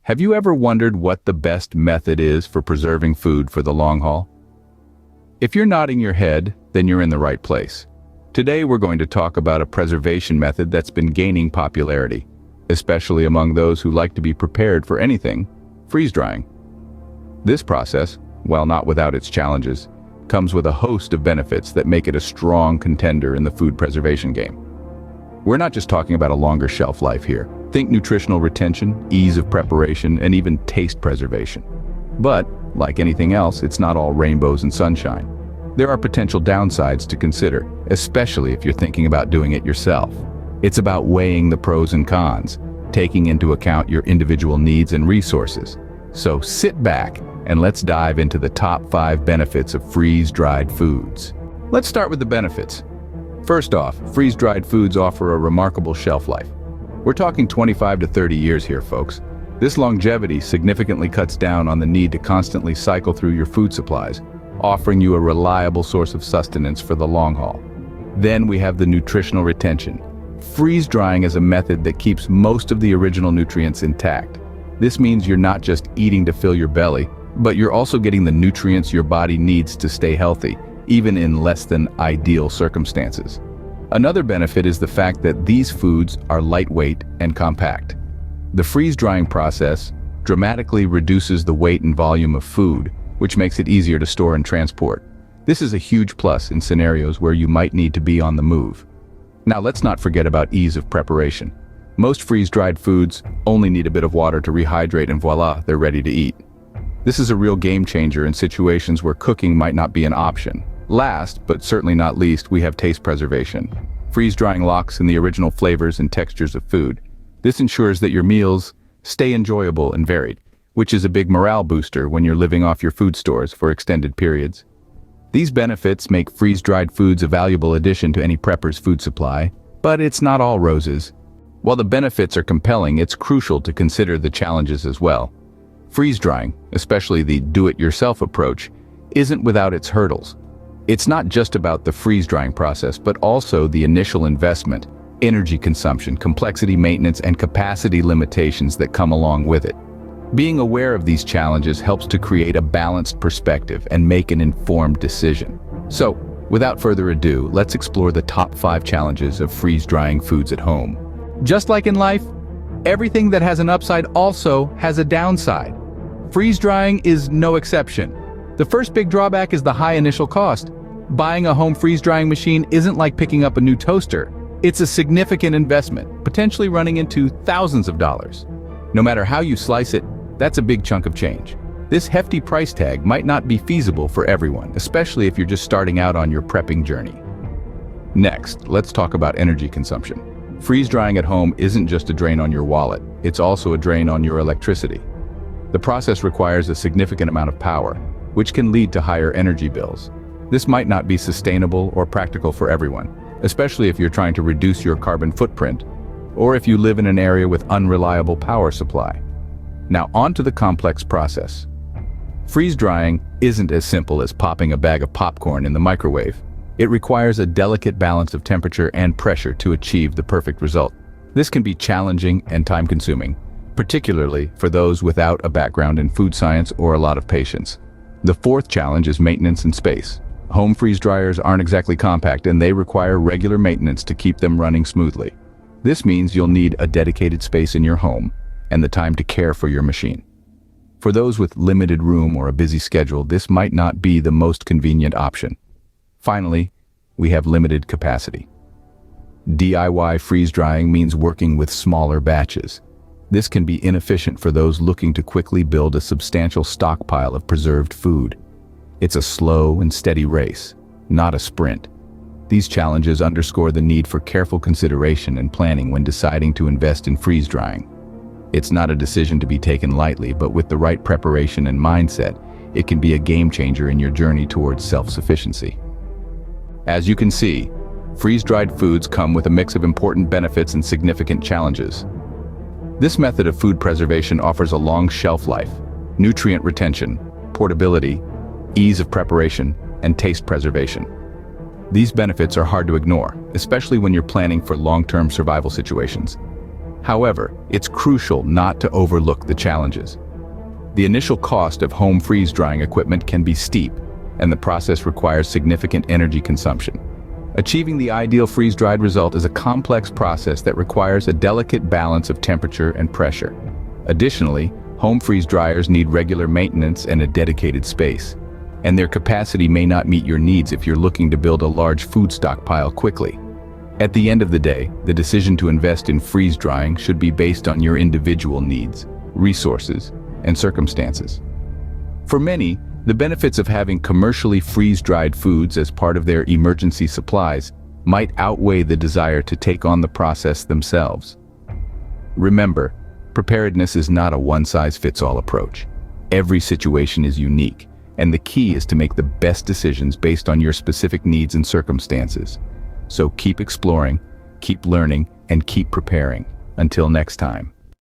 Have you ever wondered what the best method is for preserving food for the long haul? If you're nodding your head, then you're in the right place. Today we're going to talk about a preservation method that's been gaining popularity, especially among those who like to be prepared for anything: freeze drying. This process, while not without its challenges, comes with a host of benefits that make it a strong contender in the food preservation game. We're not just talking about a longer shelf life here. Think nutritional retention, ease of preparation, and even taste preservation. But, like anything else, it's not all rainbows and sunshine. There are potential downsides to consider, especially if you're thinking about doing it yourself. It's about weighing the pros and cons, taking into account your individual needs and resources. So sit back and let's dive into the top 5 benefits of freeze-dried foods. Let's start with the benefits. First off, freeze-dried foods offer a remarkable shelf life. We're talking 25 to 30 years here, folks. This longevity significantly cuts down on the need to constantly cycle through your food supplies, offering you a reliable source of sustenance for the long haul. Then we have the nutritional retention. Freeze-drying is a method that keeps most of the original nutrients intact. This means you're not just eating to fill your belly, but you're also getting the nutrients your body needs to stay healthy, even in less than ideal circumstances. Another benefit is the fact that these foods are lightweight and compact. The freeze-drying process dramatically reduces the weight and volume of food, which makes it easier to store and transport. This is a huge plus in scenarios where you might need to be on the move. Now let's not forget about ease of preparation. Most freeze-dried foods only need a bit of water to rehydrate and voila, they're ready to eat. This is a real game changer in situations where cooking might not be an option. Last, but certainly not least, we have taste preservation. Freeze-drying locks in the original flavors and textures of food. This ensures that your meals stay enjoyable and varied, which is a big morale booster when you're living off your food stores for extended periods. These benefits make freeze-dried foods a valuable addition to any prepper's food supply, but it's not all roses. While the benefits are compelling, it's crucial to consider the challenges as well. Freeze-drying, especially the do-it-yourself approach, isn't without its hurdles. It's not just about the freeze-drying process, but also the initial investment, energy consumption, complexity maintenance, and capacity limitations that come along with it. Being aware of these challenges helps to create a balanced perspective and make an informed decision. So, without further ado, let's explore the top 5 challenges of freeze-drying foods at home. Just like in life, everything that has an upside also has a downside. Freeze-drying is no exception. The first big drawback is the high initial cost. Buying a home freeze-drying machine isn't like picking up a new toaster. It's a significant investment, potentially running into thousands of dollars. No matter how you slice it, that's a big chunk of change. This hefty price tag might not be feasible for everyone, especially if you're just starting out on your prepping journey. Next, let's talk about energy consumption. Freeze-drying at home isn't just a drain on your wallet, it's also a drain on your electricity. The process requires a significant amount of power, which can lead to higher energy bills. This might not be sustainable or practical for everyone, especially if you're trying to reduce your carbon footprint, or if you live in an area with unreliable power supply. Now on to the complex process. Freeze-drying isn't as simple as popping a bag of popcorn in the microwave. It requires a delicate balance of temperature and pressure to achieve the perfect result. This can be challenging and time-consuming, particularly for those without a background in food science or a lot of patience. The fourth challenge is maintenance and space. Home freeze dryers aren't exactly compact, and they require regular maintenance to keep them running smoothly. This means you'll need a dedicated space in your home and the time to care for your machine. For those with limited room or a busy schedule, this might not be the most convenient option. Finally, we have limited capacity. DIY freeze drying means working with smaller batches. This can be inefficient for those looking to quickly build a substantial stockpile of preserved food. It's a slow and steady race, not a sprint. These challenges underscore the need for careful consideration and planning when deciding to invest in freeze drying. It's not a decision to be taken lightly, but with the right preparation and mindset, it can be a game changer in your journey towards self-sufficiency. As you can see, freeze-dried foods come with a mix of important benefits and significant challenges. This method of food preservation offers a long shelf life, nutrient retention, portability, ease of preparation, and taste preservation. These benefits are hard to ignore, especially when you're planning for long-term survival situations. However, it's crucial not to overlook the challenges. The initial cost of home freeze-drying equipment can be steep, and the process requires significant energy consumption. Achieving the ideal freeze-dried result is a complex process that requires a delicate balance of temperature and pressure. Additionally, home freeze dryers need regular maintenance and a dedicated space, and their capacity may not meet your needs if you're looking to build a large food stockpile quickly. At the end of the day, the decision to invest in freeze drying should be based on your individual needs, resources, and circumstances. For many, the benefits of having commercially freeze-dried foods as part of their emergency supplies might outweigh the desire to take on the process themselves. Remember, preparedness is not a one-size-fits-all approach. Every situation is unique, and the key is to make the best decisions based on your specific needs and circumstances. So keep exploring, keep learning, and keep preparing. Until next time.